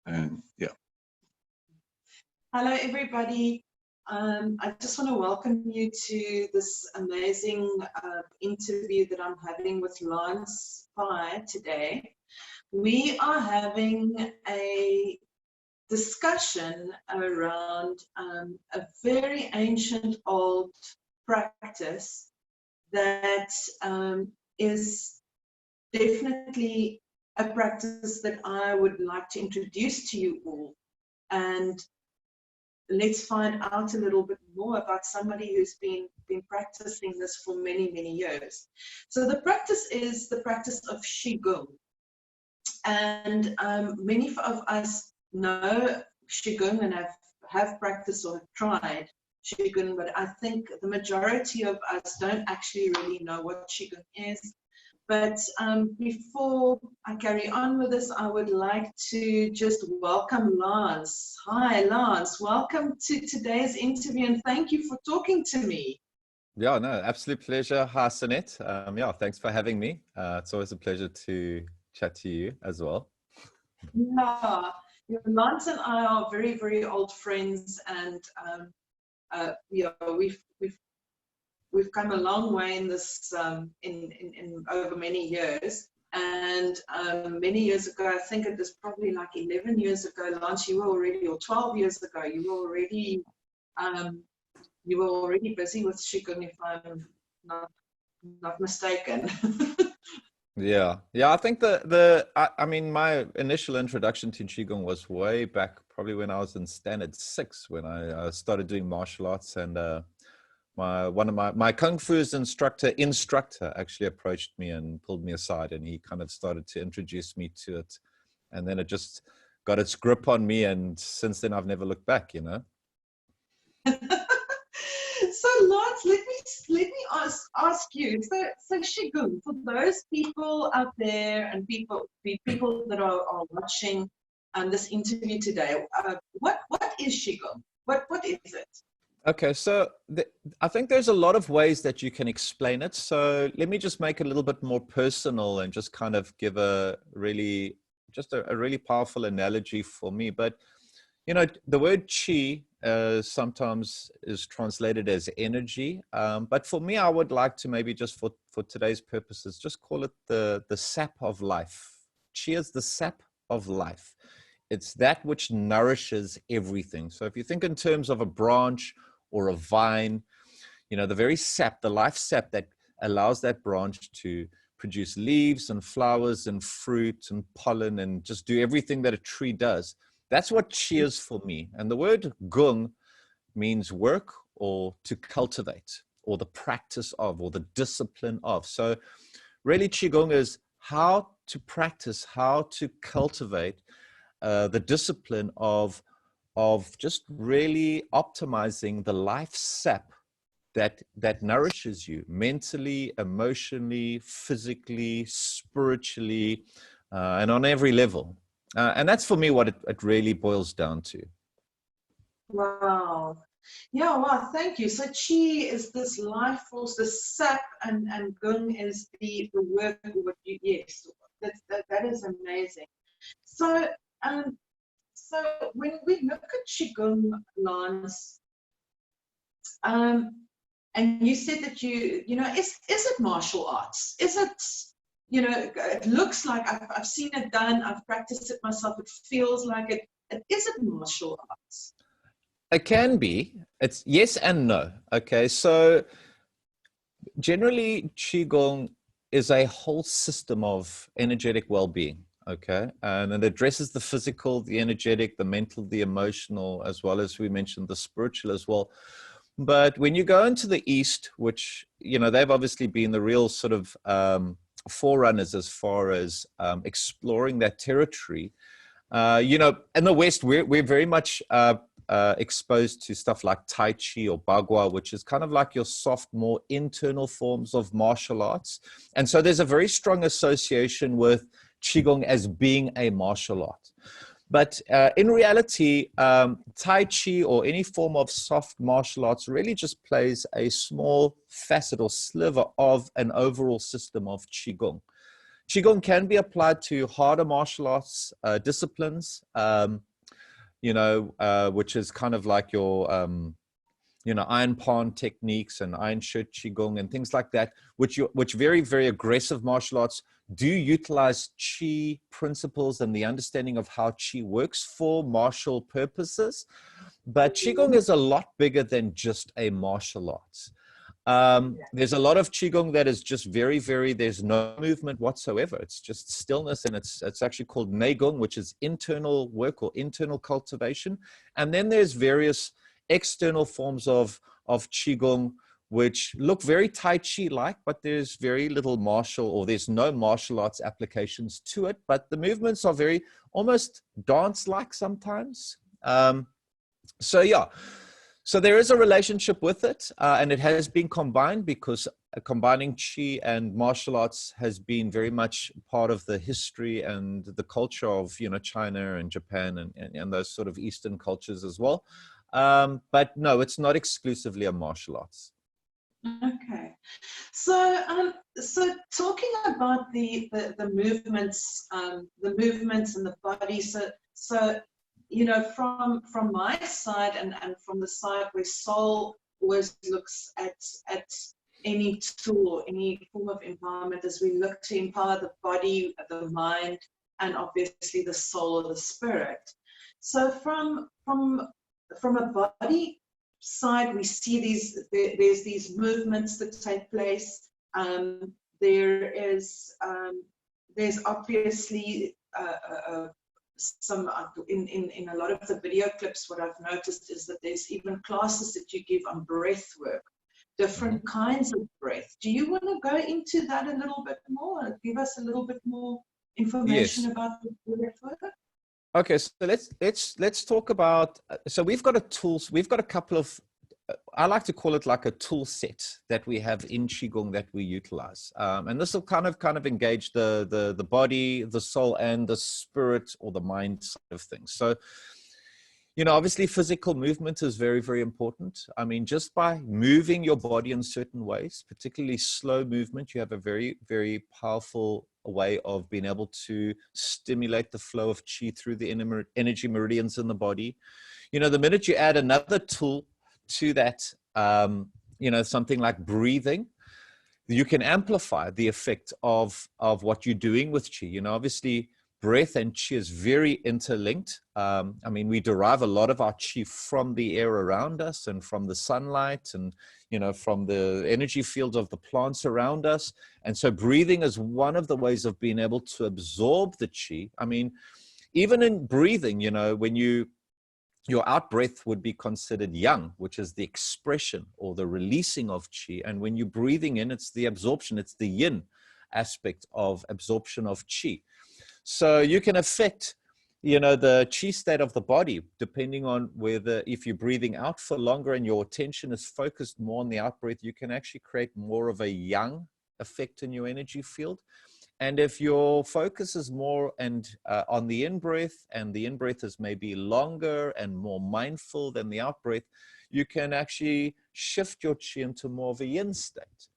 And yeah. Hello, everybody. I just want to welcome you to this amazing interview that I'm having with Lance Pye today. We are having a discussion around a very ancient old practice that is definitely a practice that I would like to introduce to you all. And let's find out a little bit more about somebody who's been practicing this for many, many years. So the practice is the practice of Qi Gong. And many of us know Qi Gong and have practiced or have tried Qi Gong, but I think the majority of us don't actually really know what Qi Gong is. But before I carry on with this, I would like to just welcome Lance. Hi, Lance. Welcome to today's interview, and thank you for talking to me. Yeah, no, absolute pleasure. Hi, Sanette. Yeah, thanks for having me. It's always a pleasure to chat to you as well. Yeah, Lance and I are very, very old friends, and yeah, we've come a long way in this in over many years. And many years ago, I think it was probably like 11 years ago, Lance, you were already, or 12 years ago, you were already busy with Qi Gong, if I'm not mistaken. Yeah, I think I mean, my initial introduction to Chi Gong was way back, probably when I was in standard 6, when I started doing martial arts, and one of my kung fu's instructor actually approached me and pulled me aside, and he kind of started to introduce me to it, and then it just got its grip on me, and since then I've never looked back, you know. So Lance, let me ask you. So Qi Gong, for those people out there and people that are watching this interview today, what is Qi Gong? What is it? Okay, so I think there's a lot of ways that you can explain it. So let me just make it a little bit more personal and just kind of give a really powerful analogy for me. But, you know, the word Qi sometimes is translated as energy. But for me, I would like to maybe just for today's purposes, just call it the sap of life. Qi is the sap of life. It's that which nourishes everything. So if you think in terms of a branch or a vine, you know, the very sap, the life sap that allows that branch to produce leaves and flowers and fruit and pollen and just do everything that a tree does. That's what Qi is for me. And the word Gong means work or to cultivate or the practice of or the discipline of. So really Qi Gong is how to practice, how to cultivate the discipline of just really optimizing the life sap that nourishes you mentally, emotionally, physically, spiritually, and on every level. And that's for me what it really boils down to. Wow. Yeah, wow, thank you. So Qi is this life force, the sap, and Gong is the work. Yes, that is amazing. So so when we look at Qi Gong, Lance, and you said that you know, is it martial arts? Is it, you know, it looks like I've seen it done, I've practiced it myself, it feels like it. Is it martial arts? It can be. It's yes and no. Okay, so generally Qigong is a whole system of energetic well-being. Okay, and it addresses the physical, the energetic, the mental, the emotional, as well as we mentioned the spiritual as well. But when you go into the East, which, you know, they've obviously been the real sort of forerunners as far as exploring that territory. You know, in the West, we're very much exposed to stuff like Tai Chi or Bagua, which is kind of like your soft, more internal forms of martial arts. And so there's a very strong association with Qigong as being a martial art. But in reality, Tai Chi or any form of soft martial arts really just plays a small facet or sliver of an overall system of Qigong. Qi Gong can be applied to harder martial arts disciplines, which is kind of like your, iron palm techniques and iron shirt Qi Gong and things like that, which very, very aggressive martial arts do utilize Qi principles and the understanding of how Qi works for martial purposes. But Qi Gong is a lot bigger than just a martial arts. There's a lot of Qi Gong that is just very, very, there's no movement whatsoever. It's just stillness, and it's actually called Nei Gong, which is internal work or internal cultivation. And then there's various external forms of Qi Gong, which look very Tai Chi-like, but there's very little martial, or there's no martial arts applications to it. But the movements are very almost dance-like sometimes. So yeah, so there is a relationship with it, and it has been combined because combining Qi and martial arts has been very much part of the history and the culture of, China and Japan and those sort of Eastern cultures as well. But no, it's not exclusively a martial arts. Okay, so talking about the movements, the movements in the body. So from my side and from the side where soul always looks at any tool, any form of empowerment, as we look to empower the body, the mind, and obviously the soul or the spirit. So from a body side, we see there's these movements that take place. There's obviously some in a lot of the video clips. What I've noticed is that there's even classes that you give on breath work, different kinds of breath. Do you want to go into that a little bit more? Give us a little bit more information about the breath work. Okay, so let's talk about. So we've got a couple of. I like to call it like a tool set that we have in Qi Gong that we utilize, and this will kind of engage the body, the soul, and the spirit or the mind side of things. So, obviously physical movement is very, very important. I mean, just by moving your body in certain ways, particularly slow movement, you have a very, very powerful way of being able to stimulate the flow of Qi through the energy meridians in the body. The minute you add another tool to that, something like breathing, you can amplify the effect of what you're doing with Qi. Obviously breath and Qi is very interlinked. I mean, we derive a lot of our Qi from the air around us and from the sunlight and, from the energy fields of the plants around us. And so breathing is one of the ways of being able to absorb the Qi. I mean, even in breathing, when your out breath would be considered yang, which is the expression or the releasing of Qi. And when you're breathing in, it's the absorption, it's the yin aspect of absorption of Qi. So you can affect, the Qi state of the body, depending on whether, if you're breathing out for longer and your attention is focused more on the out breath, you can actually create more of a yang effect in your energy field. And if your focus is more on the in-breath, and the in-breath is maybe longer and more mindful than the out-breath, you can actually shift your Qi into more of a yin state.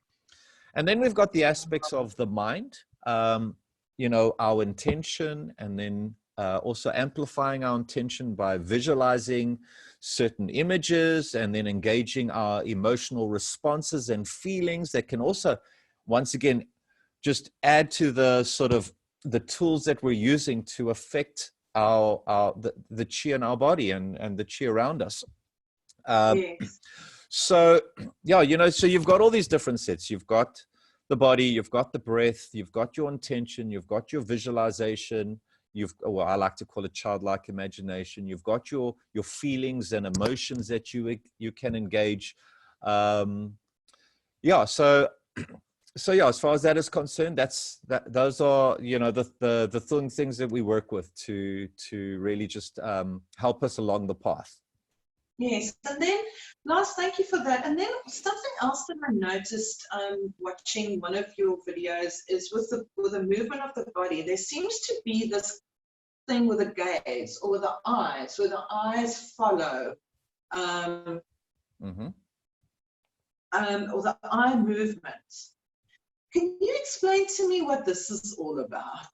And then we've got the aspects of the mind, our intention, and then also amplifying our intention by visualizing certain images and then engaging our emotional responses and feelings that can also, once again, just add to the sort of the tools that we're using to affect the Qi in our body and the Qi around us. Yes. So yeah, so you've got all these different sets. You've got the body, you've got the breath, you've got your intention, you've got your visualization, I like to call it childlike imagination. You've got your feelings and emotions that you can engage. So yeah, as far as that is concerned, those are the things that we work with to really just help us along the path. Yes, and then last, thank you for that. And then something else that I noticed watching one of your videos is with the movement of the body. There seems to be this thing with the gaze or with the eyes, where the eyes follow, or the eye movement. Can you explain to me what this is all about?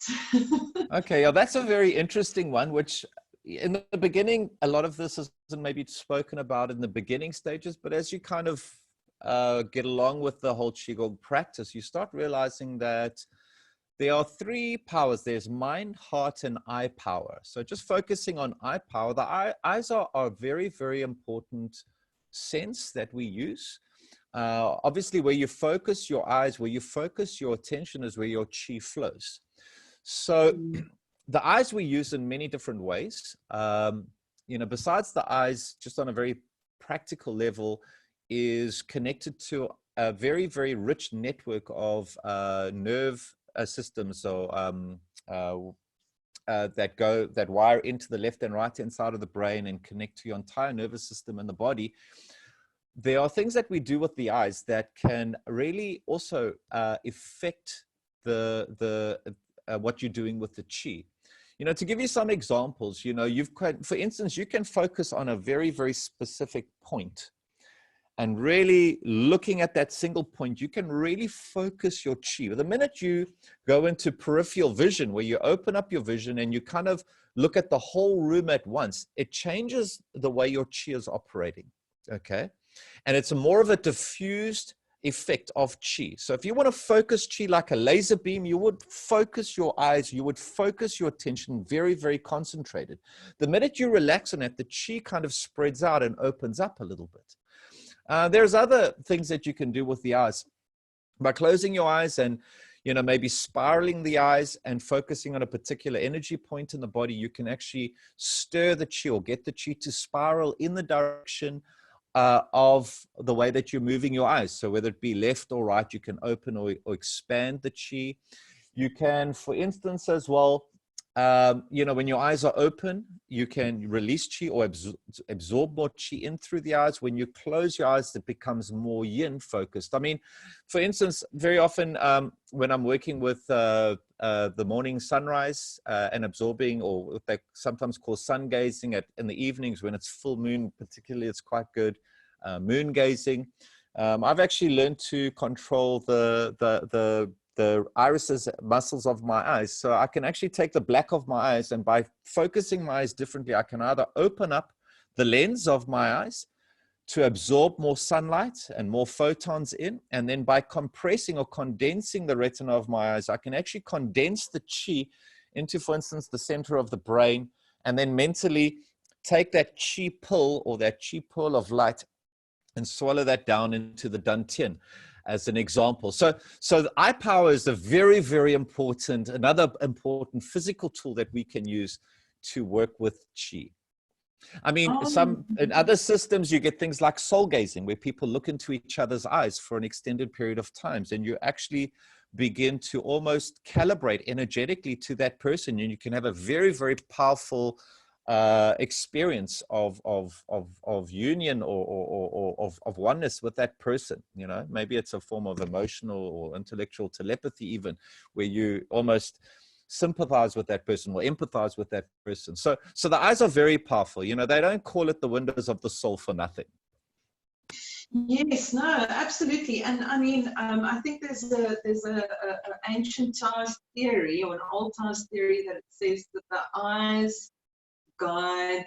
Okay, yeah, that's a very interesting one, which in the beginning, a lot of this isn't maybe spoken about in the beginning stages, but as you kind of get along with the whole Qi Gong practice, you start realizing that there are three powers. There's mind, heart, and eye power. So just focusing on eye power, the eyes are a very, very important sense that we use. Obviously, where you focus your eyes, where you focus your attention is where your Qi flows. So the eyes we use in many different ways. You know, besides the eyes, just on a very practical level, is connected to a very, very rich network of nerve systems or that wire into the left and right hand side of the brain and connect to your entire nervous system in the body. There are things that we do with the eyes that can really also affect what you're doing with the Qi. You know, to give you some examples, you know, for instance, you can focus on a very, very specific point. And really looking at that single point, you can really focus your Qi. The minute you go into peripheral vision, where you open up your vision and you kind of look at the whole room at once, it changes the way your Qi is operating, okay? And it's more of a diffused effect of Qi. So if you want to focus Qi like a laser beam, you would focus your eyes, you would focus your attention very, very concentrated. The minute you relax on it, the Qi kind of spreads out and opens up a little bit. There's other things that you can do with the eyes. By closing your eyes and, you know, maybe spiraling the eyes and focusing on a particular energy point in the body, you can actually stir the Qi or get the Qi to spiral in the direction of the way that you're moving your eyes. So whether it be left or right, you can open or expand the Qi. You can, for instance, as well, you know, when your eyes are open, you can release Qi or absorb more Qi in through the eyes. When you close your eyes, it becomes more yin focused. I mean, for instance, very often when I'm working with the morning sunrise and absorbing, or what they sometimes call sun gazing in the evenings when it's full moon, particularly, it's quite good. Moon gazing. I've actually learned to control the irises muscles of my eyes. So I can actually take the black of my eyes, and by focusing my eyes differently, I can either open up the lens of my eyes to absorb more sunlight and more photons in. And then by compressing or condensing the retina of my eyes, I can actually condense the Qi into, for instance, the center of the brain, and then mentally take that Qi pill or that Qi pearl of light and swallow that down into the dantian, as an example. So the eye power is a very, very important, another important physical tool that we can use to work with Qi. I mean, in other systems, you get things like soul gazing, where people look into each other's eyes for an extended period of times, and you actually begin to almost calibrate energetically to that person, and you can have a very, very powerful experience of union or of oneness with that person. You know, maybe it's a form of emotional or intellectual telepathy, even, where you almost sympathize with that person or empathize with that person. So the eyes are very powerful. You know, they don't call it the windows of the soul for nothing. Yes, no, absolutely. And I mean, I think there's a ancient Taoist theory, or an old Taoist theory, that it says that the eyes guide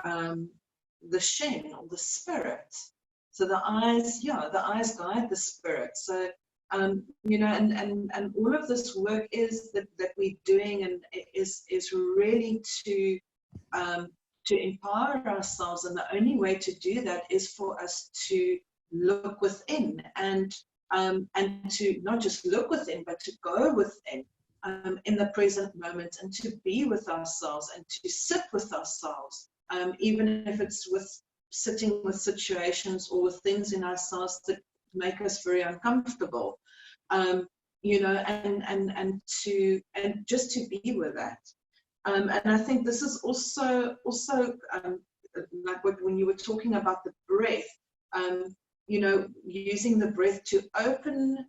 the Shen, or the spirit. So the eyes, yeah, the eyes guide the spirit. So you know, and all of this work is that we're doing, and is really to empower ourselves, and the only way to do that is for us to look within, and to not just look within, but to go within in the present moment, and to be with ourselves, and to sit with ourselves, even if it's with sitting with situations or with things in ourselves that make us very uncomfortable, you know, and just to be with that. And I think this is also like when you were talking about the breath, you know, using the breath to open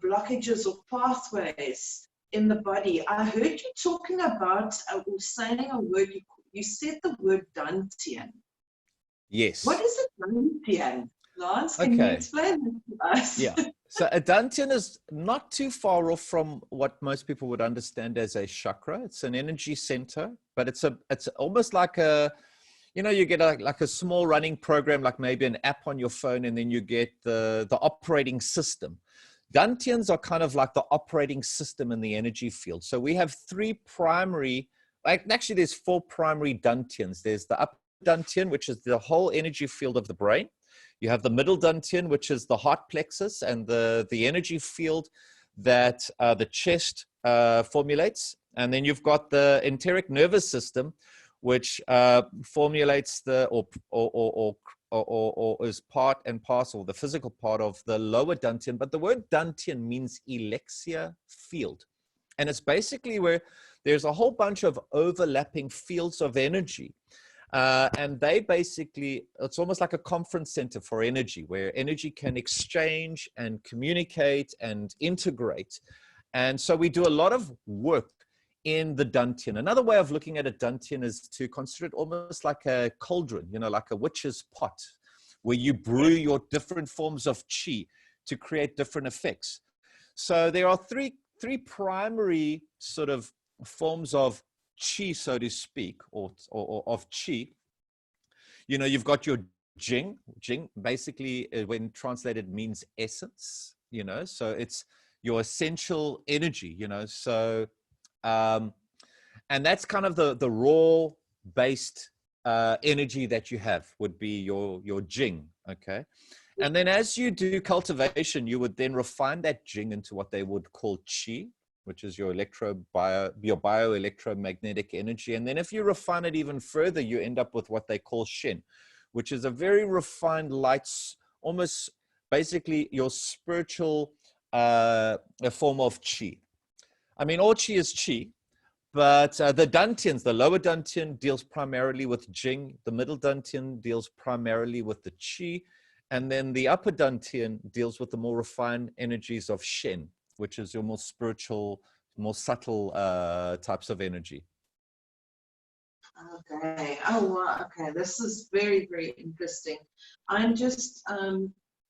blockages or pathways in the body. I heard you talking about or saying a word. You said the word dantian. Yes. What is a dantian, Lance? Can you explain this to us? Yeah. So a dantian is not too far off from what most people would understand as a chakra. It's an energy center, but it's almost like a, you know, you get like a small running program, like maybe an app on your phone, and then you get the operating system. Dantians are kind of like the operating system in the energy field. So we have three primary, actually there's four primary dantians. There's the upper dantian, which is the whole energy field of the brain. You have the middle dantian, which is the heart plexus and the energy field that the chest formulates. And then you've got the enteric nervous system, which formulates the or is part and parcel, the physical part of the lower dantian. But the word dantian means elixir field. And it's basically where there's a whole bunch of overlapping fields of energy. And they basically, it's almost like a conference center for energy, where energy can exchange and communicate and integrate. And so we do a lot of work in the dantian. Another way of looking at a dantian is to consider it almost like a cauldron, you know, like a witch's pot, where you brew your different forms of chi to create different effects. So there are three primary sort of forms of chi, so to speak, or of chi. You know, you've got your jing. Jing basically, when translated, means essence, you know, so it's your essential energy, you know. So and that's kind of the raw based energy that you have would be your jing. Okay. And then as you do cultivation, you would then refine that jing into what they would call chi, which is your bioelectromagnetic energy. And then if you refine it even further, you end up with what they call shen, which is a very refined light, almost basically your spiritual a form of chi. I mean, all chi is chi, but the dantians, the lower dantian deals primarily with jing, the middle dantian deals primarily with the chi, and then the upper dantian deals with the more refined energies of shen, which is your more spiritual, more subtle types of energy. Okay. Oh, wow. Okay. This is very, very interesting. I'm just,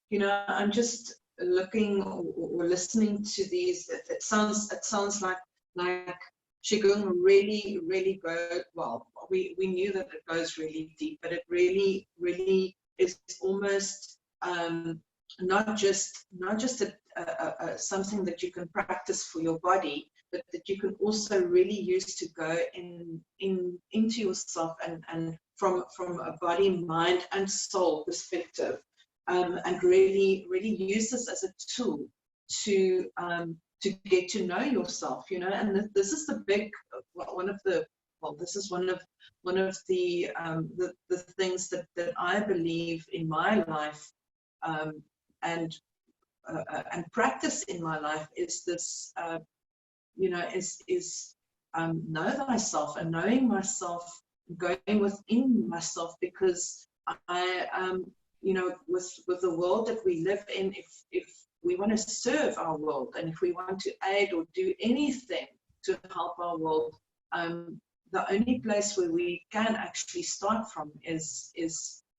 you know, I'm just looking or listening to these. It sounds like Qi Gong really goes, well, we knew that it goes really deep, but it really is almost not just something that you can practice for your body, but that you can also really use to go into yourself and from a body, mind, and soul perspective, and really use this as a tool to get to know yourself, you know. And this is the big this is one of the things that I believe in my life, and practice in my life, is this, you know, is know thyself, and knowing myself, going within myself, because I, you know, with the world that we live in, if we want to serve our world, and if we want to aid or do anything to help our world, the only place where we can actually start from is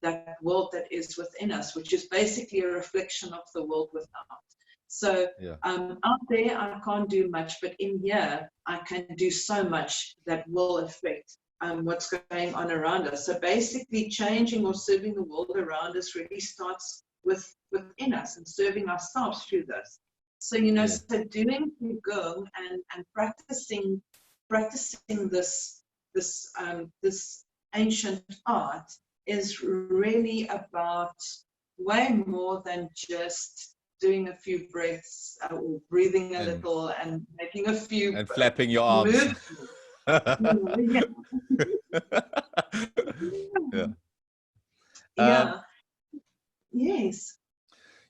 that world that is within us, which is basically a reflection of the world without. So Yeah. Out there I can't do much, but in here I can do so much that will affect what's going on around us. So basically changing or serving the world around us really starts within us, and serving ourselves through this. So, you know, Yeah. so doing Qi Gong and practicing this ancient art is really about way more than just doing a few breaths, or breathing a little and making a few and flapping your arms. Yeah. Yeah. Yes.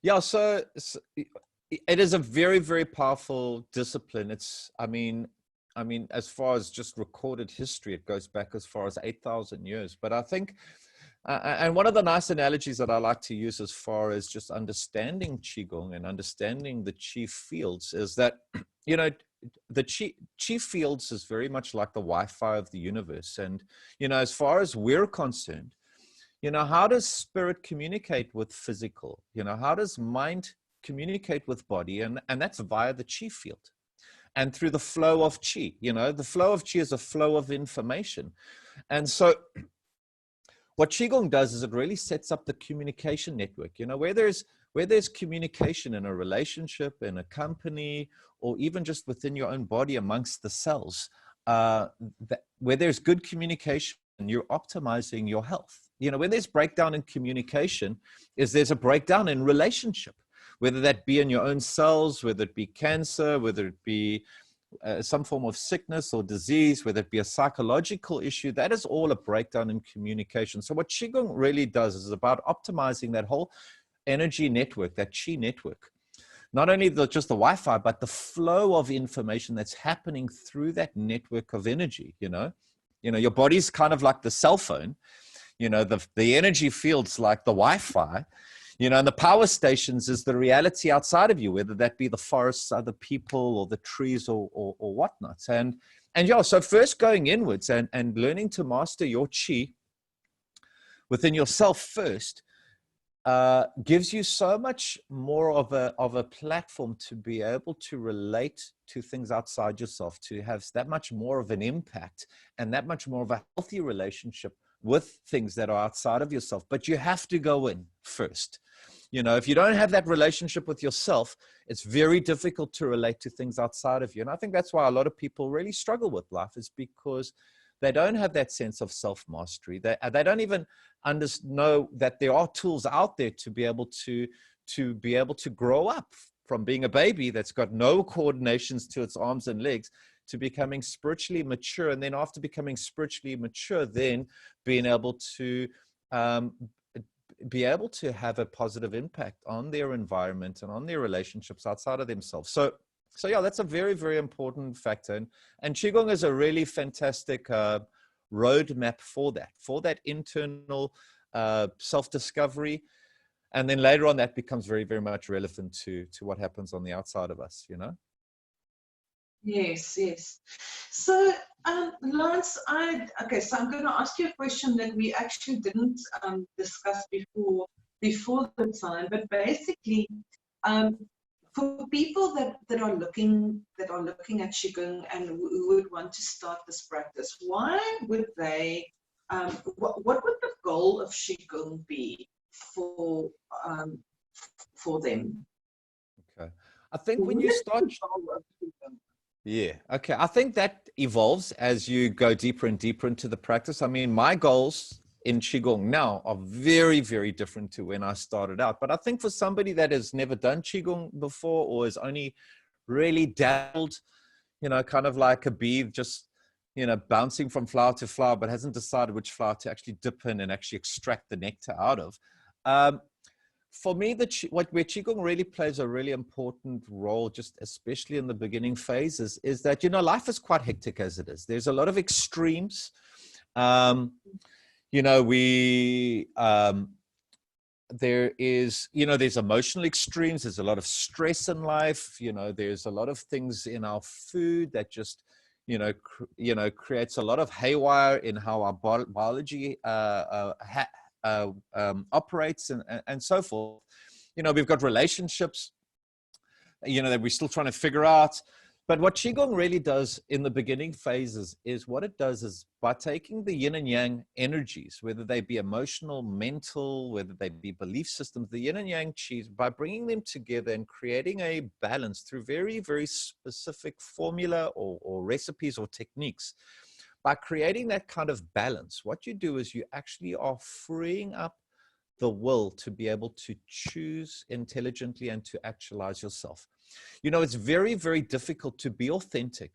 Yeah. So it is a very, very powerful discipline. It's, I mean, as far as just recorded history, it goes back as far as 8,000 years. But I think, and one of the nice analogies that I like to use as far as just understanding Qigong and understanding the Qi fields is that, you know, the Qi fields is very much like the Wi-Fi of the universe. And, you know, as far as we're concerned, you know, how does spirit communicate with physical? You know, how does mind communicate with body, and that's via the Qi field and through the flow of Qi. You know, the flow of Qi is a flow of information. And so what Qi Gong does is it really sets up the communication network, you know, where there's communication in a relationship, in a company, or even just within your own body amongst the cells, where there's good communication, you're optimizing your health. You know, when there's breakdown in communication, there's a breakdown in relationship, whether that be in your own cells, whether it be cancer, whether it be some form of sickness or disease, whether it be a psychological issue, that is all a breakdown in communication. So what Qi Gong really does is about optimizing that whole energy network, that Qi network. Not only just the Wi-Fi, but the flow of information that's happening through that network of energy, you know. Your body's kind of like the cell phone, you know, the energy field's like the Wi-Fi, you know, and the power stations is the reality outside of you, whether that be the forests, other people, or the trees, or whatnot. And yeah, so first going inwards and learning to master your Qi within yourself first gives you so much more of a platform to be able to relate to things outside yourself, to have that much more of an impact and that much more of a healthy relationship with things that are outside of yourself. But you have to go in first. You know, if you don't have that relationship with yourself, it's very difficult to relate to things outside of you. And I think that's why a lot of people really struggle with life, is because they don't have that sense of self-mastery. They don't even know that there are tools out there to be able to grow up from being a baby that's got no coordinations to its arms and legs to becoming spiritually mature. And then after becoming spiritually mature, then being able to have a positive impact on their environment and on their relationships outside of themselves. So yeah, that's a very, very important factor. And Qi Gong is a really fantastic roadmap for that internal self-discovery. And then later on, that becomes very, very much relevant to what happens on the outside of us, you know? Yes, yes. So, Lawrence, so I'm going to ask you a question that we actually didn't discuss before the time, but basically, for people that are looking at Qi Gong and who would want to start this practice, why would they? What would the goal of Qi Gong be for them? Okay, I think when you start. Yeah. Okay. I think that evolves as you go deeper and deeper into the practice. I mean, my goals in Qi Gong now are very, very different to when I started out. But I think for somebody that has never done Qi Gong before, or has only really dabbled, you know, kind of like a bee, just, you know, bouncing from flower to flower, but hasn't decided which flower to actually dip in and actually extract the nectar out of. For me, where Qi Gong really plays a really important role, just especially in the beginning phases, is that, you know, life is quite hectic as it is. There's a lot of extremes. You know, there's emotional extremes. There's a lot of stress in life. You know, there's a lot of things in our food that just, creates a lot of haywire in how our biology operates and so forth. You know, we've got relationships, you know, that we're still trying to figure out. But what Qi Gong really does in the beginning phases is what it does is by taking the yin and yang energies, whether they be emotional, mental, whether they be belief systems, the yin and yang qis, by bringing them together and creating a balance through very, very specific formula or recipes or techniques. By creating that kind of balance, what you do is you actually are freeing up the will to be able to choose intelligently and to actualize yourself. You know, it's very, very difficult to be authentic.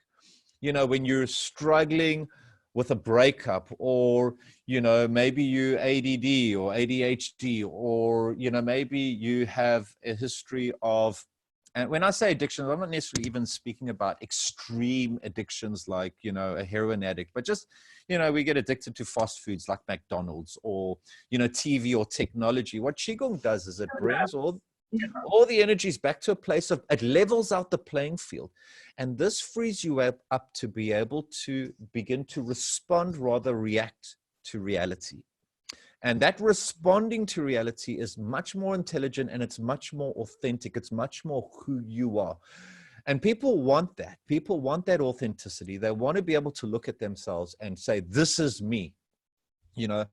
You know, when you're struggling with a breakup, or, you know, maybe you ADD or ADHD, or, you know, maybe you have a history of, and when I say addictions, I'm not necessarily even speaking about extreme addictions like, you know, a heroin addict, but just, you know, we get addicted to fast foods like McDonald's, or, you know, TV or technology. What Qi Gong does is it brings all the energies back to a place of, it levels out the playing field. And this frees you up to be able to begin to respond, rather react to reality. And that responding to reality is much more intelligent, and it's much more authentic. It's much more who you are. And people want that. People want that authenticity. They want to be able to look at themselves and say, this is me. You know,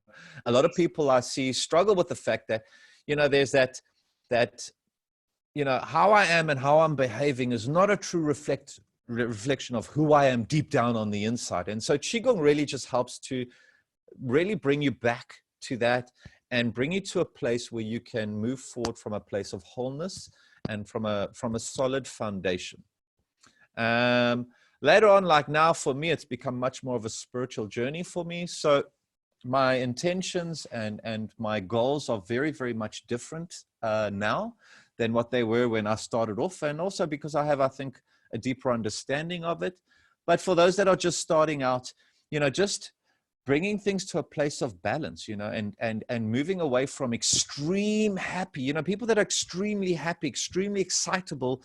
a lot of people I see struggle with the fact that, you know, there's that, you know, how I am and how I'm behaving is not a true reflection of who I am deep down on the inside. And so Qi Gong really just helps to really bring you back to that and bring you to a place where you can move forward from a place of wholeness and from a solid foundation. Later on, like now, for me, it's become much more of a spiritual journey for me. So my intentions and my goals are very, very much different now than what they were when I started off. And also because I have, I think, a deeper understanding of it. But for those that are just starting out, you know, just bringing things to a place of balance, you know, and moving away from extreme happy, you know, people that are extremely happy, extremely excitable,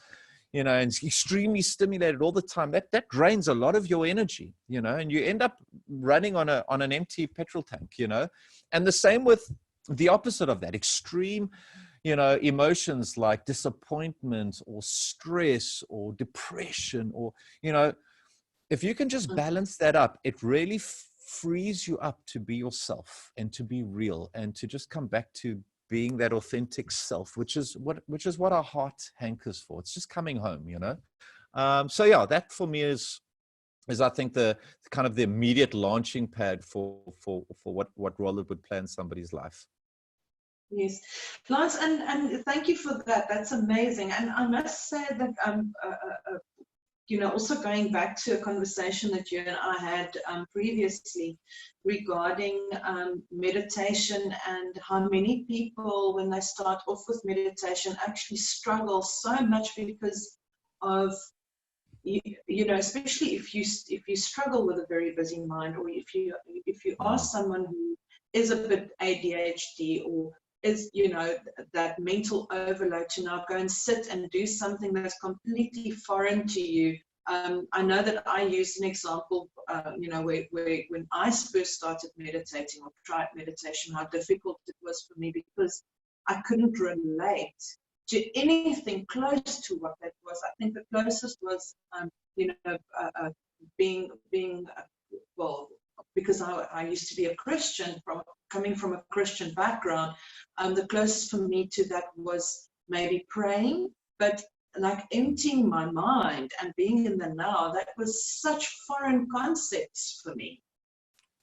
you know, and extremely stimulated all the time, that drains a lot of your energy, you know, and you end up running on an empty petrol tank, you know. And the same with the opposite of that, extreme, you know, emotions like disappointment or stress or depression, or, you know, if you can just balance that up, it really frees you up to be yourself and to be real and to just come back to being that authentic self, which is what our heart hankers for. It's just coming home, you know. So yeah, that for me is I think the kind of the immediate launching pad for what role it would play in somebody's life. Yes, Lance, and thank you for that. That's amazing. And I must say that you know, also going back to a conversation that you and I had previously regarding meditation, and how many people, when they start off with meditation, actually struggle so much because of, you know, especially if you struggle with a very busy mind, or if you are someone who is a bit ADHD, or is, you know, that mental overload to now go and sit and do something that's completely foreign to you. I know that I used an example, you know, where when I first started meditating or tried meditation, how difficult it was for me because I couldn't relate to anything close to what that was. I think the closest was, you know, being well, because I used to be a Christian, coming from a Christian background, the closest for me to that was maybe praying, but like emptying my mind and being in the now, that was such foreign concepts for me.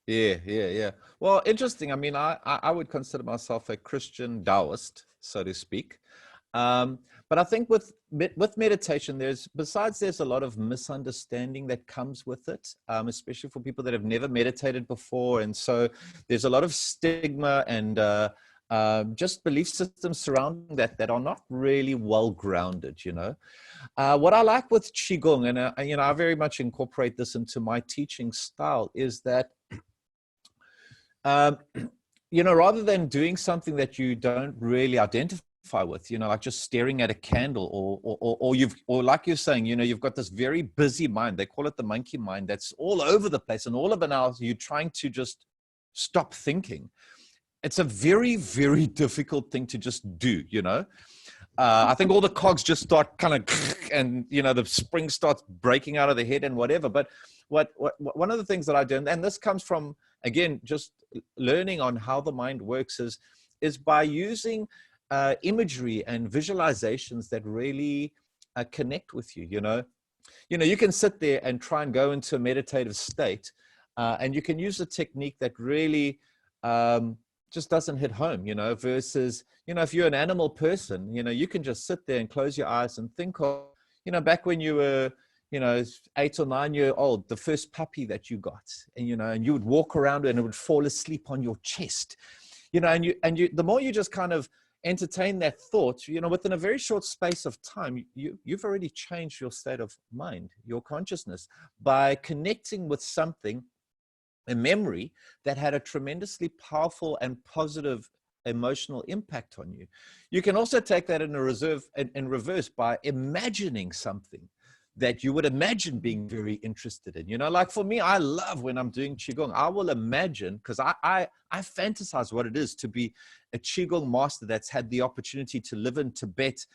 Yeah. Well, interesting. I mean, I would consider myself a Christian Taoist, so to speak. But I think with meditation, there's a lot of misunderstanding that comes with it, especially for people that have never meditated before. And so there's a lot of stigma and just belief systems surrounding that are not really well grounded, you know. What I like with Qi Gong, and you know, I very much incorporate this into my teaching style, is that you know, rather than doing something that you don't really identify with, you know, like just staring at a candle, or like you're saying, you know, you've got this very busy mind. They call it the monkey mind, that's all over the place, and all of an hour you're trying to just stop thinking. It's a very, very difficult thing to just do, you know. I think all the cogs just start kind of, and you know, the spring starts breaking out of the head and whatever. But one of the things that I do, and this comes from, again, just learning on how the mind works, is by using imagery and visualizations that really connect with you. You know, you can sit there and try and go into a meditative state, and you can use a technique that really just doesn't hit home, you know, versus, you know, if you're an animal person, you know, you can just sit there and close your eyes and think of, you know, back when you were, you know, 8 or 9 years old, the first puppy that you got, and, you know, and you would walk around and it would fall asleep on your chest, you know, and you, the more you just kind of entertain that thought, you know, within a very short space of time, you've already changed your state of mind, your consciousness, by connecting with something, a memory that had a tremendously powerful and positive emotional impact on you. You can also take that in reverse by imagining something that you would imagine being very interested in. You know, like for me, I love when I'm doing Qi Gong, I will imagine, because I fantasize what it is to be a Qi Gong master that's had the opportunity to live in Tibet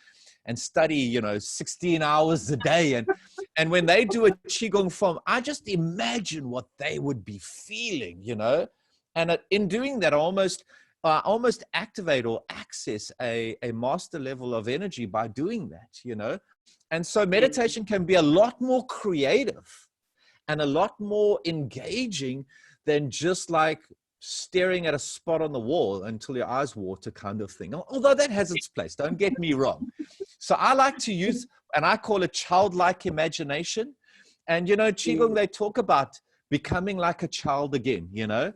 and study, you know, 16 hours a day. And when they do a Qi Gong form, I just imagine what they would be feeling, you know. And in doing that, I almost activate or access a master level of energy by doing that, you know. And so meditation can be a lot more creative and a lot more engaging than just like staring at a spot on the wall until your eyes water kind of thing. Although that has its place, don't get me wrong. So I like to use, and I call it childlike imagination. And, you know, Qigong, they talk about becoming like a child again, you know,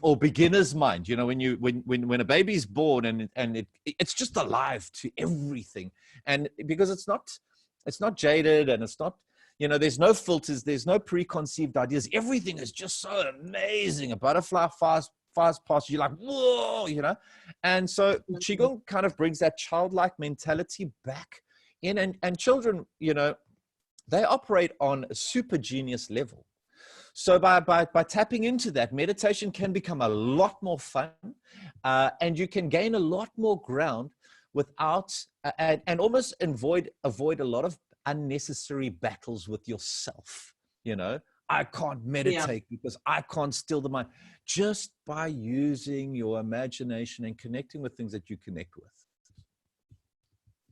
or beginner's mind, you know, when a baby's born and it's just alive to everything. And because it's not jaded, and it's not, you know, there's no filters, there's no preconceived ideas. Everything is just so amazing. A butterfly fast past you, like, whoa, you know. And so Qigong kind of brings that childlike mentality back in, and children, you know, they operate on a super genius level. So by tapping into that, meditation can become a lot more fun, and you can gain a lot more ground without, and almost avoid a lot of unnecessary battles with yourself. You know, I can't meditate because I can't still the mind. Just by using your imagination and connecting with things that you connect with.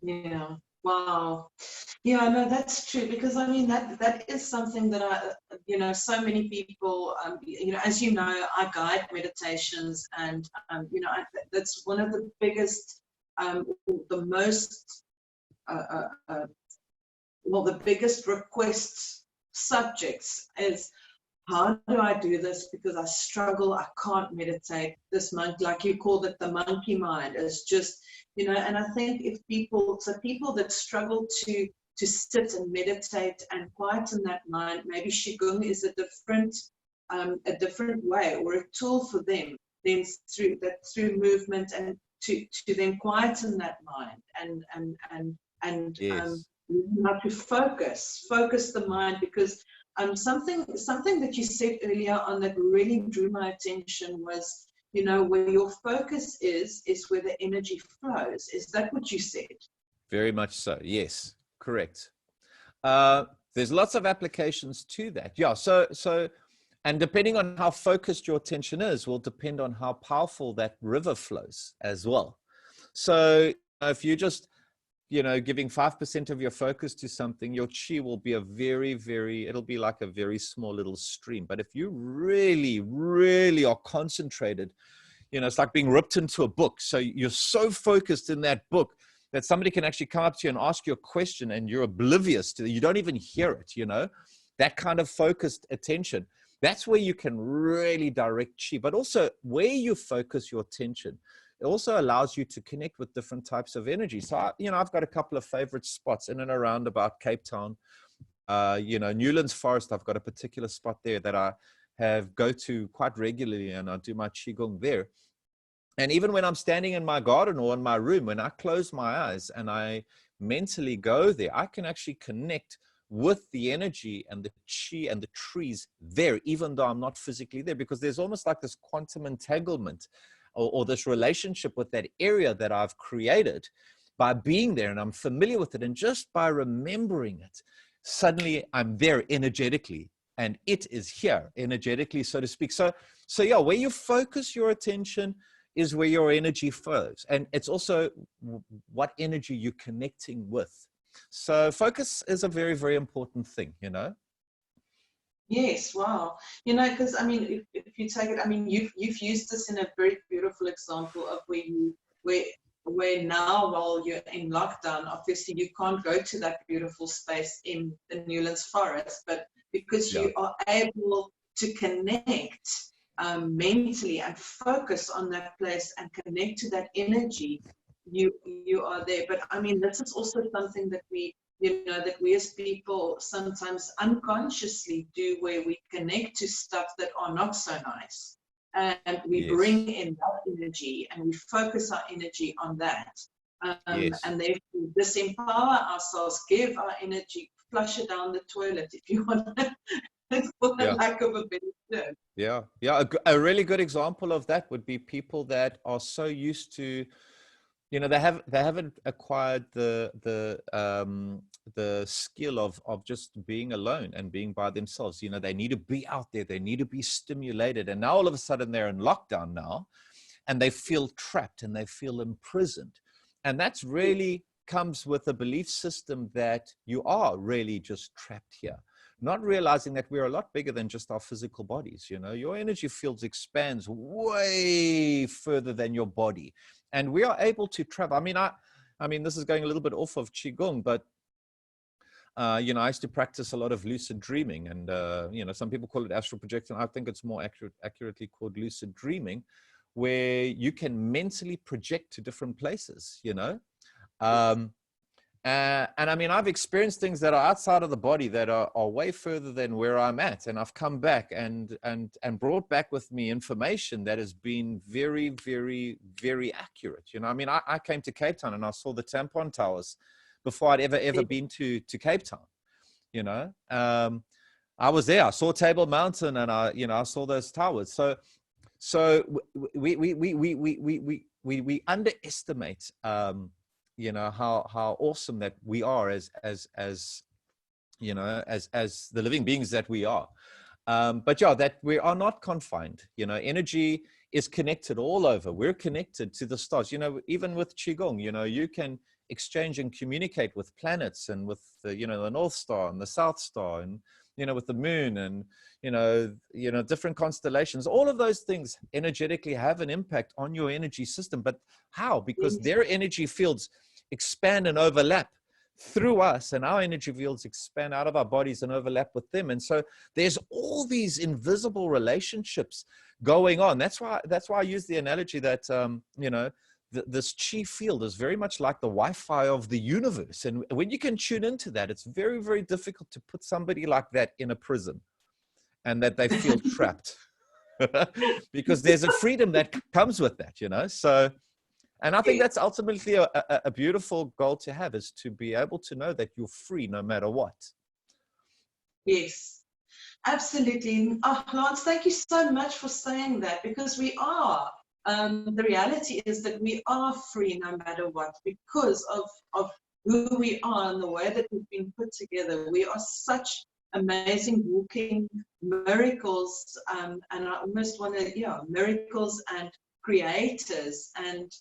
Yeah. Wow. Yeah, no, that's true, because I mean that is something that you know, so many people, you know, as you know, I guide meditations, and you know, that's one of the biggest, the most, well, the biggest request subjects is, how do I do this? Because I struggle, I can't meditate. This monkey, like you called it, the monkey mind, is just, you know. And I think if people that struggle to sit and meditate and quieten that mind, maybe Qigong is a different way, or a tool for them, then through movement, and to then quieten that mind, and Yes. how to focus the mind. Because something that you said earlier on that really drew my attention was, you know, where your focus is where the energy flows. Is that what you said? Very much so. Yes, correct. There's lots of applications to that. Yeah. So, and depending on how focused your attention is, will depend on how powerful that river flows as well. So if you just, you know, giving 5% of your focus to something, your chi will be it'll be like a very small little stream. But if you really, really are concentrated, you know, it's like being ripped into a book. So you're so focused in that book that somebody can actually come up to you and ask you a question, and you're oblivious to it. You don't even hear it, you know, that kind of focused attention. That's where you can really direct chi. But also where you focus your attention, it also allows you to connect with different types of energy. So, you know, I've got a couple of favorite spots in and around about Cape Town. You know, Newlands Forest, I've got a particular spot there that I go to quite regularly, and I do my Qigong there. And even when I'm standing in my garden or in my room, when I close my eyes and I mentally go there, I can actually connect with the energy and the chi and the trees there, even though I'm not physically there, because there's almost like this quantum entanglement, or this relationship with that area that I've created by being there, and I'm familiar with it. And just by remembering it, suddenly I'm there energetically, and it is here energetically, so to speak. So yeah, where you focus your attention is where your energy flows. And it's also what energy you're connecting with. So focus is a very, very important thing, you know? Yes, wow. You know, because I mean, if you take it, I mean, you've used this in a very beautiful example of where now, while you're in lockdown, obviously you can't go to that beautiful space in the Newlands Forest, but because you are able to connect mentally and focus on that place and connect to that energy, you are there. But I mean, this is also something that we, you know, that we as people sometimes unconsciously do, where we connect to stuff that are not so nice, and we bring in that energy and we focus our energy on that. Yes. And therefore disempower ourselves, give our energy, flush it down the toilet if you want, for the Yeah. lack of a better term. Yeah. Yeah. A really good example of that would be people that are so used to, you know, they haven't acquired the skill of just being alone and being by themselves. You know, they need to be out there, they need to be stimulated, and now all of a sudden they're in lockdown now, and they feel trapped and they feel imprisoned, and that's really comes with a belief system that you are really just trapped here, not realizing that we're a lot bigger than just our physical bodies. You know, your energy fields expands way further than your body, and we are able to travel. I mean, this is going a little bit off of Qi Gong, but you know, I used to practice a lot of lucid dreaming, and you know, some people call it astral projection. I think it's more accurately called lucid dreaming, where you can mentally project to different places. You know, and I mean, I've experienced things that are outside of the body that are way further than where I'm at. And I've come back and brought back with me information that has been very, very, very accurate. You know, I mean, I came to Cape Town and I saw the tampon towers before I'd ever been to Cape Town. You know, I was there, I saw Table Mountain, and I saw those towers. So we underestimate, you know, how awesome that we are as you know, as the living beings that we are. But yeah, that we are not confined. You know, energy is connected all over. We're connected to the stars. You know, even with Qi Gong, you know, you can exchange and communicate with planets, and with the, you know, the North Star and the South Star, and, you know, with the moon, and you know, different constellations. All of those things energetically have an impact on your energy system. But how? Because their energy fields expand and overlap through us, and our energy fields expand out of our bodies and overlap with them. And so there's all these invisible relationships going on. That's why I use the analogy that you know, this chi field is very much like the Wi-Fi of the universe. And when you can tune into that, it's very, very difficult to put somebody like that in a prison and that they feel trapped, because there's a freedom that comes with that, you know. So, and I think that's ultimately a beautiful goal to have, is to be able to know that you're free no matter what. Yes, absolutely. Oh, Lance, thank you so much for saying that, because we are. The reality is that we are free no matter what, because of who we are and the way that we've been put together. We are such amazing walking miracles, and I almost want to, yeah, miracles and creators and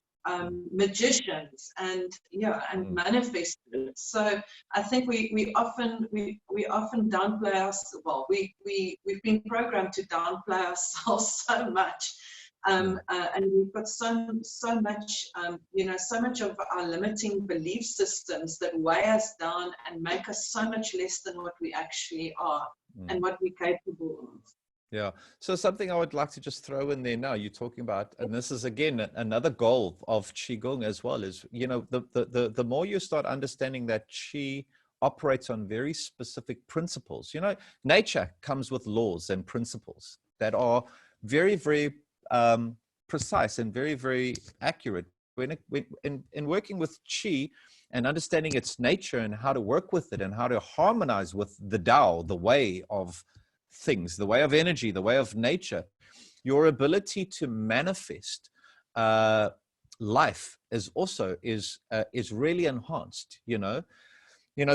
magicians and, yeah, and manifestors. So I think we often downplay ourselves. Well, we've been programmed to downplay ourselves so much. And we've got so much, you know, so much of our limiting belief systems that weigh us down and make us so much less than what we actually are and what we're capable of. Yeah. So something I would like to just throw in there now, you're talking about, and this is again another goal of Qi Gong as well, is, you know, the more you start understanding that Qi operates on very specific principles. You know, nature comes with laws and principles that are very, very precise and very, very accurate. In working with Qi and understanding its nature and how to work with it and how to harmonize with the Tao, the way of things, the way of energy, the way of nature, your ability to manifest life is also is really enhanced. You know,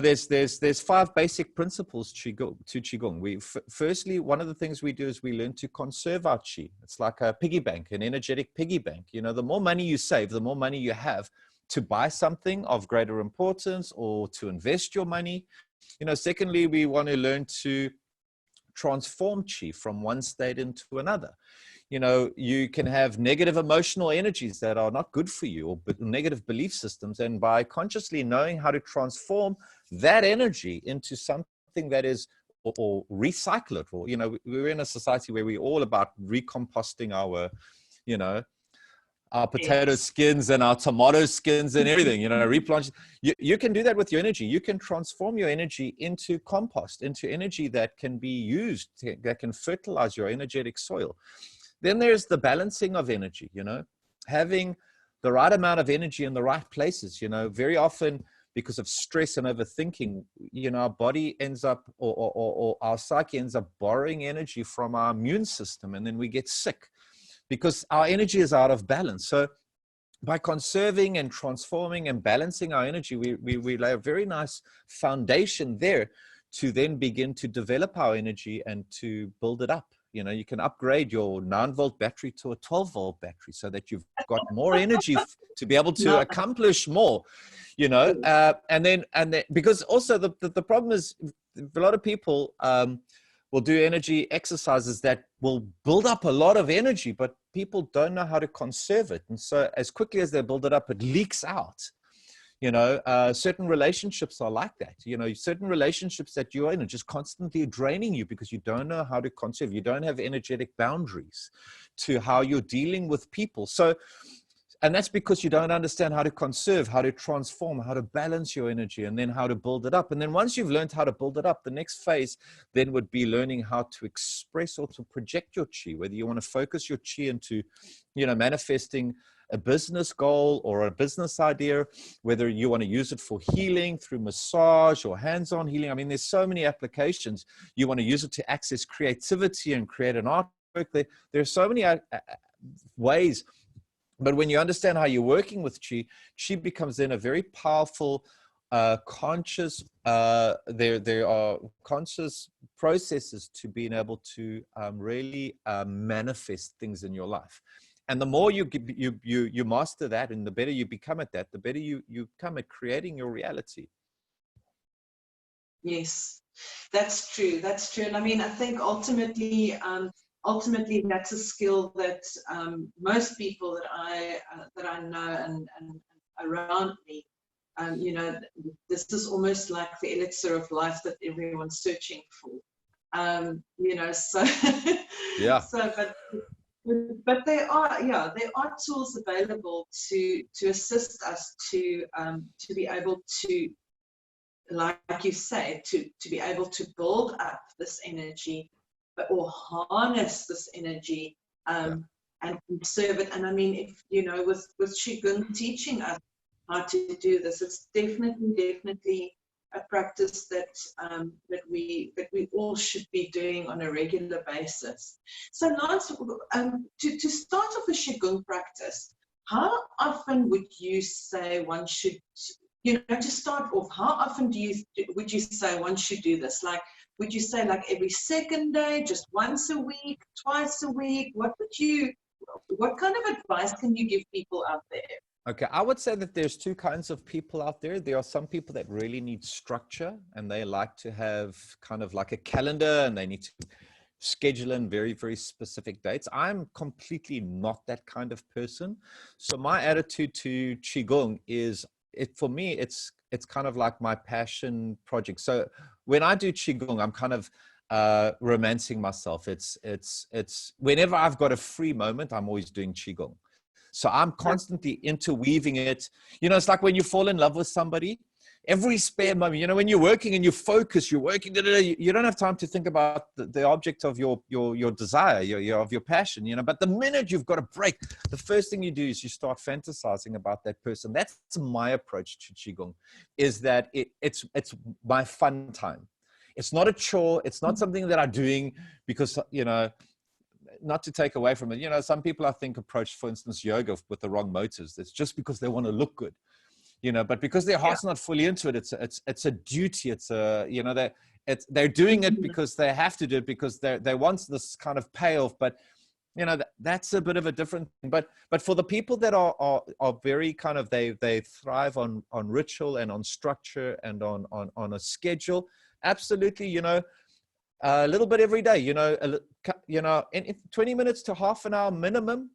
there's 5 basic principles to Qi Gong. Firstly, one of the things we do is we learn to conserve our Qi. It's like a piggy bank, an energetic piggy bank. You know, the more money you save, the more money you have to buy something of greater importance or to invest your money. You know, secondly, we want to learn to transform Qi from one state into another. You know, you can have negative emotional energies that are not good for you, or negative belief systems. And by consciously knowing how to transform that energy into something that is, or recycle it, or, you know, we're in a society where we're all about recomposting our, you know, our potato skins and our tomato skins and everything, you know, replant. You can do that with your energy. You can transform your energy into compost, into energy that can be used, that can fertilize your energetic soil. Then there's the balancing of energy, you know, having the right amount of energy in the right places. You know, very often because of stress and overthinking, you know, our body ends up, or our psyche ends up borrowing energy from our immune system, and then we get sick because our energy is out of balance. So by conserving and transforming and balancing our energy, we lay a very nice foundation there to then begin to develop our energy and to build it up. You know, you can upgrade your 9-volt battery to a 12-volt battery so that you've got more energy to be able to No. accomplish more, you know. And then because also the problem is a lot of people will do energy exercises that will build up a lot of energy, but people don't know how to conserve it. And so as quickly as they build it up, it leaks out. You know, certain relationships are like that. You know, certain relationships that you're in are just constantly draining you because you don't know how to conserve. You don't have energetic boundaries to how you're dealing with people. So, and that's because you don't understand how to conserve, how to transform, how to balance your energy, and then how to build it up. And then once you've learned how to build it up, the next phase then would be learning how to express or to project your chi, whether you want to focus your chi into, you know, manifesting a business goal or a business idea, whether you want to use it for healing through massage or hands-on healing. I mean, there's so many applications. You want to use it to access creativity and create an artwork. There's so many ways. But when you understand how you're working with Qi, Qi becomes then a very powerful, conscious, there are conscious processes to being able to really manifest things in your life. And the more you master that, and the better you become at that, the better you become at creating your reality. Yes, that's true. That's true. And I mean, I think ultimately, that's a skill that most people that I know and around me, you know, this is almost like the elixir of life that everyone's searching for. You know, so Yeah. so but there are tools available to assist us to be able to, like you say, to be able to build up this energy, or harness this energy, and conserve it. And I mean, if you know, with Qi Gong teaching us how to do this, it's definitely a practice that that we all should be doing on a regular basis. So Lance, to start off a Qi Gong practice, how often would you say one should, you know, to start off, how often would you say one should do this? Like, would you say like every second day, just once a week, twice a week? What kind of advice can you give people out there? Okay, I would say that there's two kinds of people out there. There are some people that really need structure, and they like to have kind of like a calendar, and they need to schedule in very, very specific dates. I'm completely not that kind of person. So my attitude to Qi Gong is, for me, it's kind of like my passion project. So when I do Qi Gong, I'm kind of romancing myself. It's whenever I've got a free moment, I'm always doing Qi Gong. So I'm constantly interweaving it. You know, it's like when you fall in love with somebody, every spare moment, you know, when you're working and you focus, you're working, you don't have time to think about the object of your desire, of your passion, you know. But the minute you've got a break, the first thing you do is you start fantasizing about that person. That's my approach to Qi Gong, is that it's my fun time. It's not a chore. It's not something that I'm doing because, you know, not to take away from it. You know, some people, I think, approach, for instance, yoga with the wrong motives. It's just because they want to look good, you know, but because their heart's not fully into it, it's a duty. It's a, you know, they're doing it because they have to do it because they want this kind of payoff. But, you know, that's a bit of a different thing. But for the people that are very kind of, they thrive on ritual and on structure and on a schedule. Absolutely. You know, a little bit every day, you know, in 20 minutes to half an hour minimum,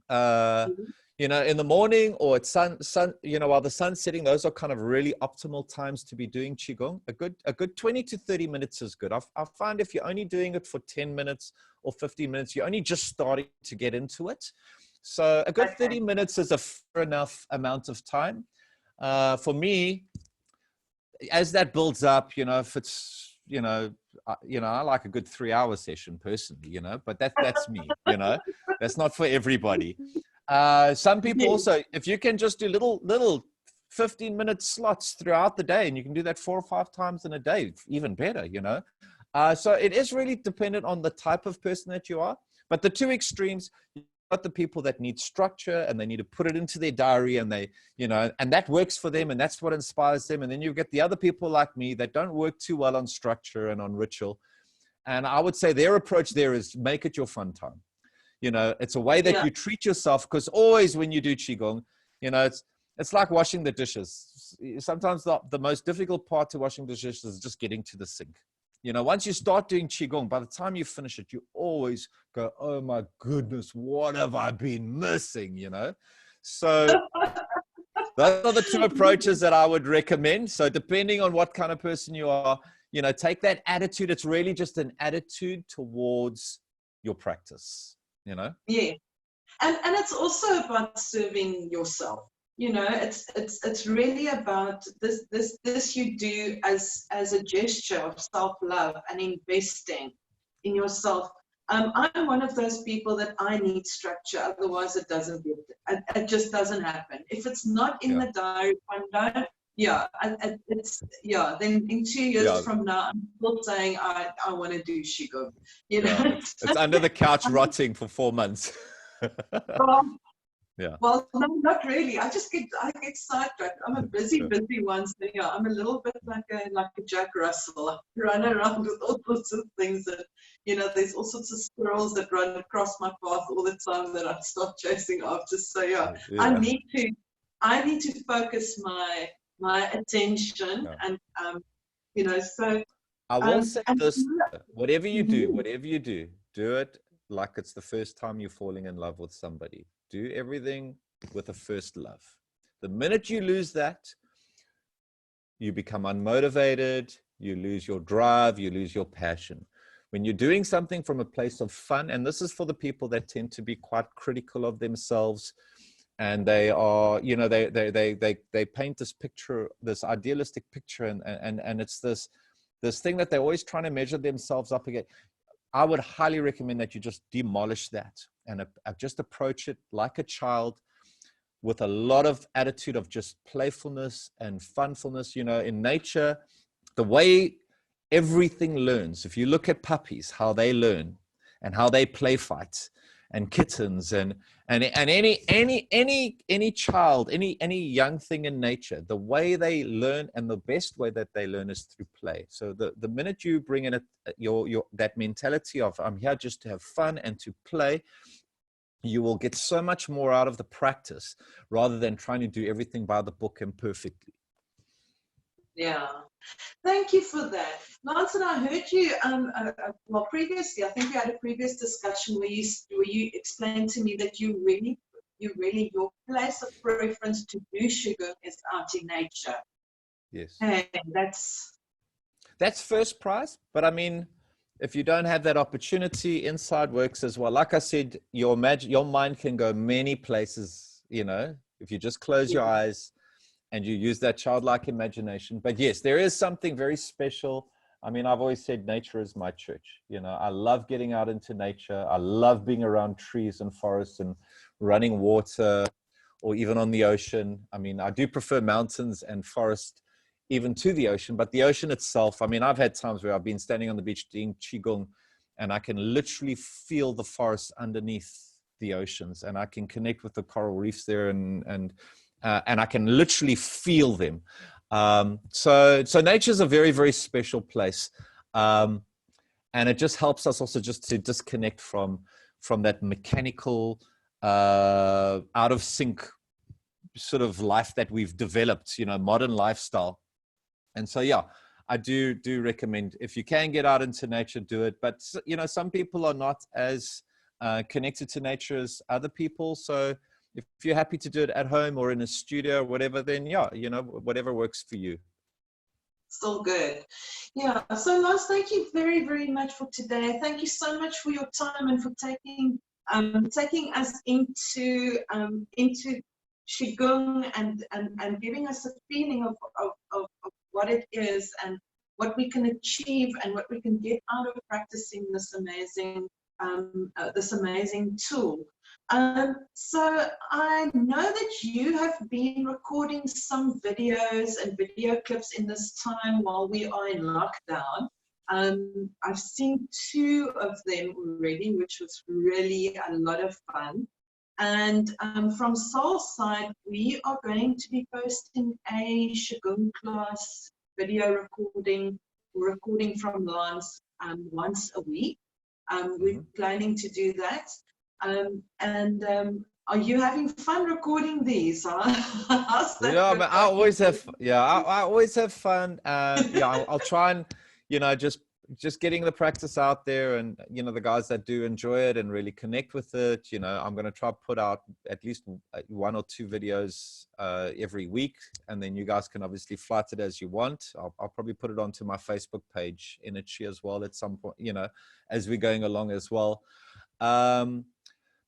you know, in the morning or at sun, you know, while the sun's setting. Those are kind of really optimal times to be doing Qi Gong. A good 20 to 30 minutes is good. I find if you're only doing it for 10 minutes or 15 minutes, you're only just starting to get into it. So a good 30 minutes is a fair enough amount of time. For me, as that builds up, you know, if it's, you know, I like a good 3-hour session personally, you know, but that's me, you know, that's not for everybody. Some people Yes. also, if you can just do little 15-minute slots throughout the day, and you can do that 4 or 5 times in a day, even better, you know. So it is really dependent on the type of person that you are. But the two extremes, you've got the people that need structure and they need to put it into their diary, and they, you know, and that works for them and that's what inspires them. And then you get the other people like me that don't work too well on structure and on ritual. And I would say their approach there is make it your fun time. You know, it's a way that Yeah. you treat yourself, because always when you do Qigong, you know, it's like washing the dishes. Sometimes the most difficult part to washing the dishes is just getting to the sink. You know, once you start doing Qigong, by the time you finish it, you always go, oh my goodness, what have I been missing, you know? So those are the two approaches that I would recommend. So depending on what kind of person you are, you know, take that attitude. It's really just an attitude towards your practice, you know? Yeah. And it's also about serving yourself. You know, it's really about this you do as a gesture of self-love and investing in yourself. I'm one of those people that I need structure, otherwise it just doesn't happen. If it's not in Yeah. the diary, if I don't, yeah, then in 2 years Yeah. from now, I'm still saying I want to do Qi Gong, you Yeah. know. It's under the couch rotting for 4 months. Well, Yeah. well, no, not really. I get sidetracked. I'm a busy one. So yeah, I'm a little bit like a Jack Russell. I run around with all sorts of things that, you know, there's all sorts of squirrels that run across my path all the time that I start chasing after. So yeah, Yeah. I need to focus my attention Yeah. and you know, so I will say and this, whatever you Mhm. do it like it's the first time you're falling in love with somebody. Do everything with a first love. The minute you lose that, you become unmotivated, you lose your drive, you lose your passion. When you're doing something from a place of fun, and this is for the people that tend to be quite critical of themselves, and they are, you know, they paint this picture, this idealistic picture, and it's this thing that they're always trying to measure themselves up against. I would highly recommend that you just demolish that and just approach it like a child, with a lot of attitude of just playfulness and funfulness. You know, in nature, the way everything learns, if you look at puppies, how they learn and how they play fight, and kittens and any child, any young thing in nature, the way they learn and the best way that they learn is through play. So the minute you bring in your that mentality of I'm here just to have fun and to play, you will get so much more out of the practice rather than trying to do everything by the book and perfectly. Yeah. Thank you for that. Lance, and I heard you, well, previously, I think we had a previous discussion where you explained to me that you really, your place of preference to do sugar is out in nature. Yes. Hey, That's first prize. But I mean, if you don't have that opportunity, inside works as well. Like I said, your mind can go many places, you know, if you just close your eyes and you use that childlike imagination. But yes, there is something very special. I mean, I've always said nature is my church. You know, I love getting out into nature. I love being around trees and forests and running water, or even on the ocean. I mean, I do prefer mountains and forest even to the ocean, but the ocean itself, I mean, I've had times where I've been standing on the beach doing Qigong and I can literally feel the forest underneath the oceans, and I can connect with the coral reefs there, and I can literally feel them. So nature is a very, very special place. And it just helps us also just to disconnect from that mechanical, out of sync sort of life that we've developed, you know, modern lifestyle. And so, yeah, I do recommend, if you can get out into nature, do it. But, you know, some people are not as connected to nature as other people. So if you're happy to do it at home or in a studio or whatever, then yeah, you know, whatever works for you. still good. Yeah. So, Lance, thank you very, very much for today. Thank you so much for your time and for taking us into Qigong and giving us a feeling of what it is and what we can achieve and what we can get out of practicing this amazing this amazing tool. So I know that you have been recording some videos and video clips in this time while we are in lockdown. I've seen 2 of them already, which was really a lot of fun. And from Soul's side, we are going to be posting a Qi Gong class video recording from Lance once a week. We're planning to do that. Are you having fun recording these? How's that Yeah, going? but I always have, I always have fun. Yeah, I'll try and, just getting the practice out there, and, the guys that do enjoy it and really connect with it, I'm going to try to put out at least 1 or 2 videos every week. And then you guys can obviously flight it as you want. I'll probably put it onto my Facebook page in Qi as well at some point, as we're going along as well.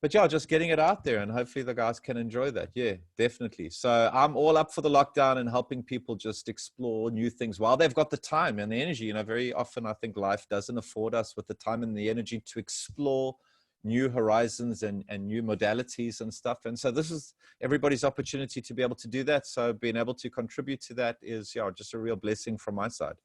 But yeah, just getting it out there, and hopefully the guys can enjoy that. Yeah, definitely. So I'm all up for the lockdown and helping people just explore new things while they've got the time and the energy. Very often I think life doesn't afford us with the time and the energy to explore new horizons and new modalities and stuff. And so this is everybody's opportunity to be able to do that. So being able to contribute to that is, just a real blessing from my side.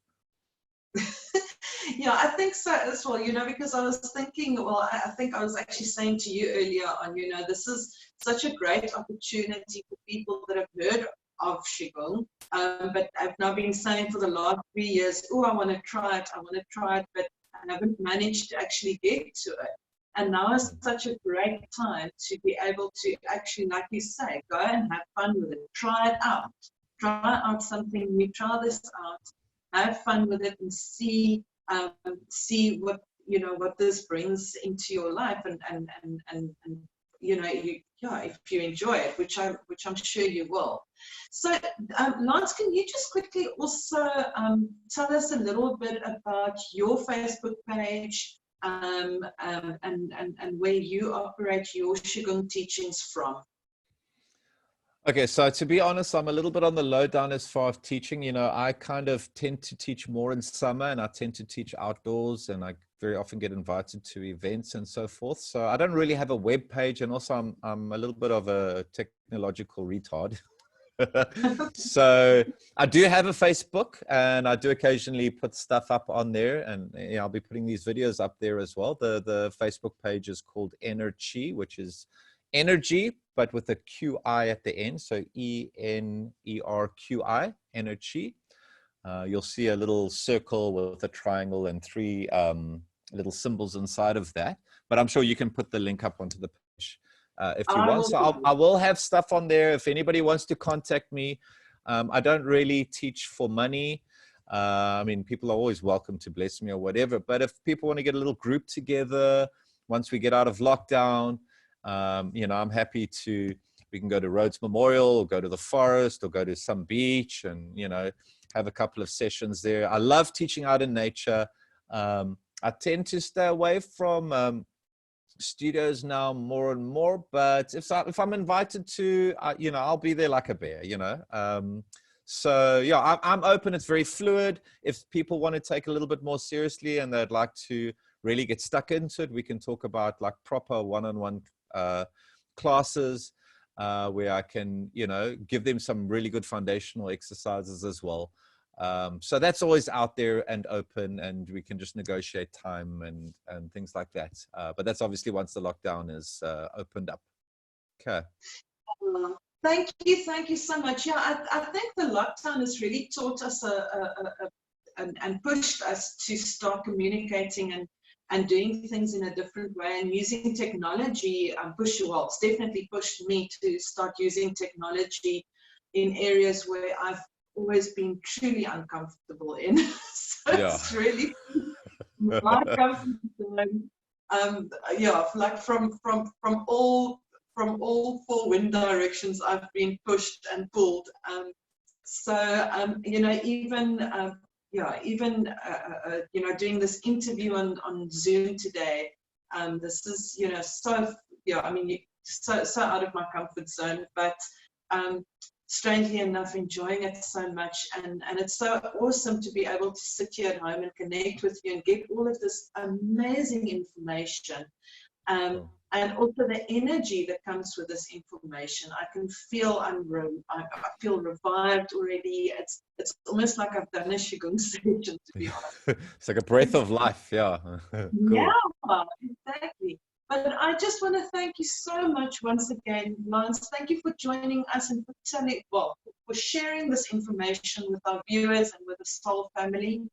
Yeah, I think so as well, because I was thinking, well, I think I was actually saying to you earlier on, this is such a great opportunity for people that have heard of Qi Gong, but I've now been saying for the last 3 years, oh, I want to try it, but I haven't managed to actually get to it. And now is such a great time to be able to actually, like you say, go and have fun with it, try out something new, try this out, have fun with it, and see what what this brings into your life, and if you enjoy it, which I'm sure you will. So Lance, can you just quickly also tell us a little bit about your Facebook page and where you operate your Qi Gong teachings from? Okay, so to be honest, I'm a little bit on the lowdown as far as teaching. I kind of tend to teach more in summer, and I tend to teach outdoors, and I very often get invited to events and so forth. So I don't really have a web page, and also I'm a little bit of a technological retard. So I do have a Facebook, and I do occasionally put stuff up on there, and I'll be putting these videos up there as well. The Facebook page is called Qi, which is energy, but with a QI at the end. So ENERQI, Qi. You'll see a little circle with a triangle and 3 little symbols inside of that. But I'm sure you can put the link up onto the page if you want. So I will have stuff on there if anybody wants to contact me. I don't really teach for money. I mean, people are always welcome to bless me or whatever. But if people want to get a little group together once we get out of lockdown, I'm happy to, we can go to Rhodes Memorial, or go to the forest, or go to some beach, and, have a couple of sessions there. I love teaching out in nature. I tend to stay away from studios now more and more, but if I'm invited to, I'll be there like a bear, So yeah, I'm open. It's very fluid. If people want to take a little bit more seriously and they'd like to really get stuck into it, we can talk about like proper one-on-one classes where I can, give them some really good foundational exercises as well. So that's always out there and open, and we can just negotiate time and things like that. But that's obviously once the lockdown is opened up. Okay. Thank you so much. Yeah, I think the lockdown has really taught us and pushed us to start communicating and doing things in a different way, and using technology. It's definitely pushed me to start using technology in areas where I've always been truly uncomfortable in. So Yeah. it's really my comfort zone. Like from all 4 wind directions, I've been pushed and pulled. Even doing this interview on Zoom today, this is so out of my comfort zone. But strangely enough, enjoying it so much. And it's so awesome to be able to sit here at home and connect with you and get all of this amazing information. And also the energy that comes with this information. I can feel I feel revived already. It's almost like I've done a Qi Gong session, to be honest. It's like a breath of life. Yeah. Cool. Yeah, exactly. But I just want to thank you so much once again, Lance. Thank you for joining us and for sharing this information with our viewers and with the Soul family.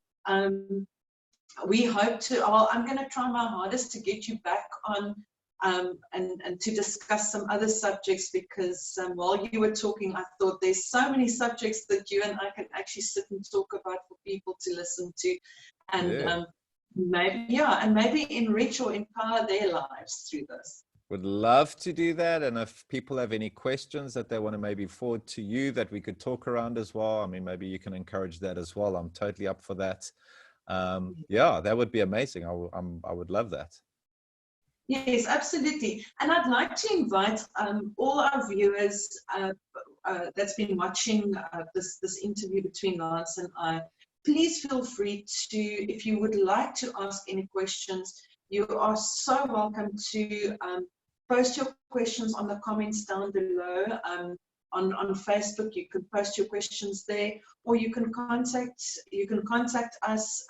We hope to, I'm going to try my hardest to get you back on and to discuss some other subjects, because while you were talking, I thought there's so many subjects that you and I can actually sit and talk about for people to listen to, and maybe enrich or empower their lives through this. Would love to do that. And if people have any questions that they want to maybe forward to you that we could talk around as well, I mean, maybe you can encourage that as well. I'm totally up for that. Yeah, that would be amazing. I would love that. Yes, absolutely. And I'd like to invite all our viewers that's been watching this interview between Lance and I. Please feel free to, if you would like to ask any questions, you are so welcome to post your questions on the comments down below. On Facebook, you can post your questions there, or you can contact us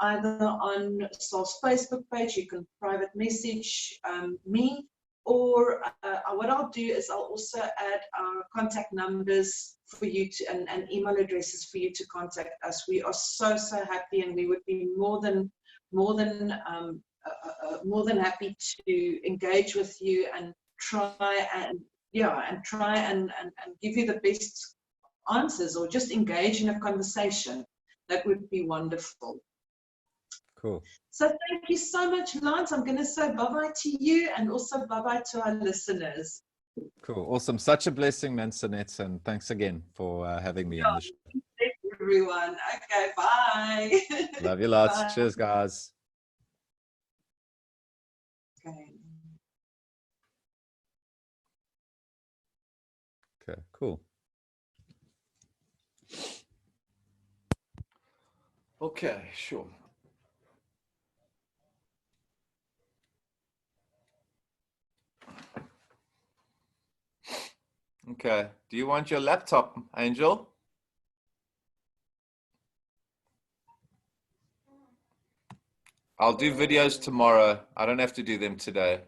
either on Soul's Facebook page. You can private message me, or what I'll do is I'll also add our contact numbers for you to, and email addresses for you to contact us. We are so happy, and we would be more than happy to engage with you and try and give you the best answers, or just engage in a conversation. That would be wonderful. Cool. So thank you so much, Lance. I'm going to say bye-bye to you, and also bye-bye to our listeners. Cool. Awesome. Such a blessing, Mansonet, and thanks again for having me on the show. Thank you, everyone. Okay, bye. Love you lots. Bye. Cheers, guys. Okay. Okay, cool. Okay, sure. Okay, do you want your laptop, Angel? I'll do videos tomorrow. I don't have to do them today.